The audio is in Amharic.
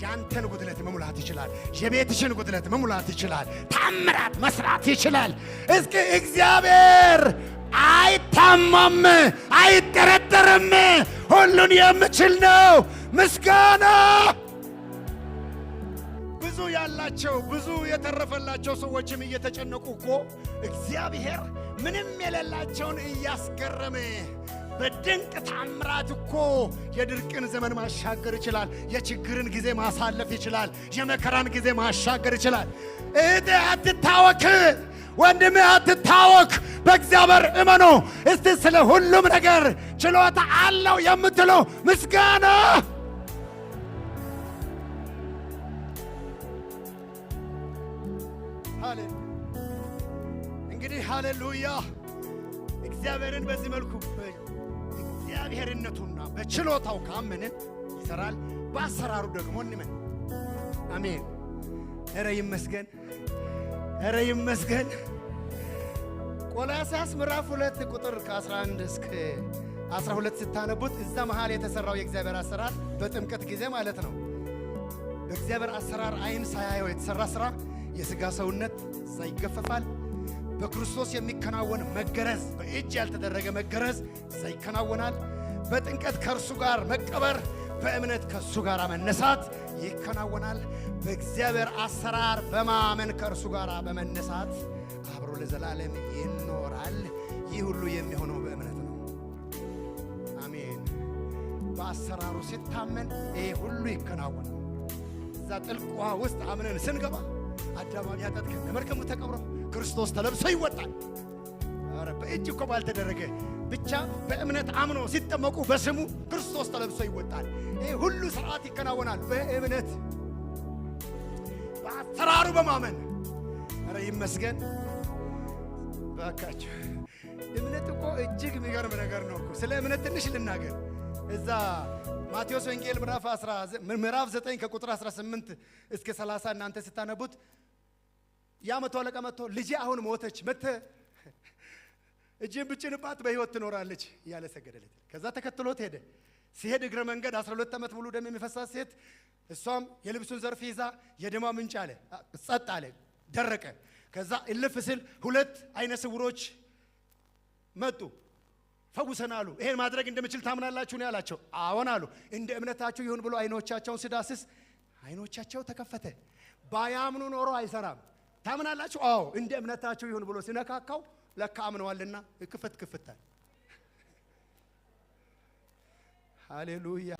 ያንተን ጉድለት መሙላት ይችላል። የቤትሽን ጉድለት መሙላት ይችላል። ታምራት መስራት ይችላል። እስኪ እግዚአብሔር አይታማም፣ አይጠረጠርም፣ ሁሉን የሚችል ነው። ምስጋና ብዙ ያላቸው ብዙ የተረፈላቸው ሰዎችም እየተጨነቁ እኮ እግዚአብሔር ምንም የሌላቸውን እያስገረመ በድንቅ ታምራት እኮ የድርቅን ዘመን ማሻገር ይችላል። የችግርን ጊዜ ማሳለፍ ይችላል። የመከራን ጊዜ ማሻገር ይችላል። እህቴ አትታወክ፣ ወንድሜ አትታወክ፣ በእግዚአብሔር እመኑ። እስቲ ስለ ሁሉም ነገር ችሎታ አለው የምትለው ምስጋና እንግዲህ ሃሌሉያ። እግዚአብሔርን በዚህ መልኩ እግዚአብሔርነቱና በችሎታው ካመንን ይሰራል። በአሰራሩ ደግሞ እንመን። አሜን። ኧረ ይመስገን፣ ኧረ ይመስገን። ቆላስይስ ምዕራፍ 2 ቁጥር ከ11 እስከ 12 ስታነቡት እዛ መሃል የተሰራው የእግዚአብሔር አሰራር በጥምቀት ጊዜ ማለት ነው። በእግዚአብሔር አሰራር አይን ሳያየው የተሰራ ስራ የሥጋ ሰውነት ሳይገፈፋል። በክርስቶስ የሚከናወን መገረዝ፣ በእጅ ያልተደረገ መገረዝ ይከናወናል። በጥምቀት ከእርሱ ጋር መቀበር፣ በእምነት ከእሱ ጋር መነሳት ይከናወናል። በእግዚአብሔር አሰራር በማመን ከእርሱ ጋር በመነሳት አብሮ ለዘላለም ይኖራል። ይህ ሁሉ የሚሆነው በእምነት ነው። አሜን። በአሰራሩ ሲታመን ይህ ሁሉ ይከናወናል። እዛ ጥልቅ ውሃ ውስጥ አምነን ስንገባ አዳም ኃጢአት ከመርገሙ ተቀብሮ ክርስቶስ ተለብሶ ይወጣል። አረ በእጅ እኮ ባልተደረገ ብቻ በእምነት አምኖ ሲጠመቁ በስሙ ክርስቶስ ተለብሶ ይወጣል። ይሄ ሁሉ ሥርዓት ይከናወናል በእምነት በአሰራሩ በማመን። አረ ይመስገን። ባካችሁ እምነት እኮ እጅግ የሚገርም ነገር ነው እኮ። ስለ እምነት ትንሽ ልናገር። እዛ ማቴዎስ ወንጌል ምዕራፍ 9 ከቁጥር 18 እስከ 30 እናንተ ስታነቡት ያ መቶ አለቃ መጥቶ ልጄ አሁን ሞተች፣ መጥተህ እጅን ብጭንባት በሕይወት ትኖራለች እያለ ሰገደለት። ከዛ ተከትሎት ሄደ። ሲሄድ እግረ መንገድ 12 ዓመት ሙሉ ደም የሚፈሳት ሴት፣ እሷም የልብሱን ዘርፍ ይዛ የደሟ ምንጭ አለ ጸጥ አለ፣ ደረቀ። ከዛ እልፍ ሲል 2 አይነ ስውሮች መጡ፣ ፈውሰናሉ። ይሄን ማድረግ እንደምችል ታምናላችሁ ነው ያላቸው። አዎን አሉ። እንደ እምነታችሁ ይሁን ብሎ አይኖቻቸውን ሲዳስስ አይኖቻቸው ተከፈተ። ባያምኑ ኖሮ አይሰራም። ታምናላችሁ? አዎ። እንደ እምነታችሁ ይሁን ብሎ ሲነካካው ለካ አምነዋልና ክፍታል። ሃሌሉያ።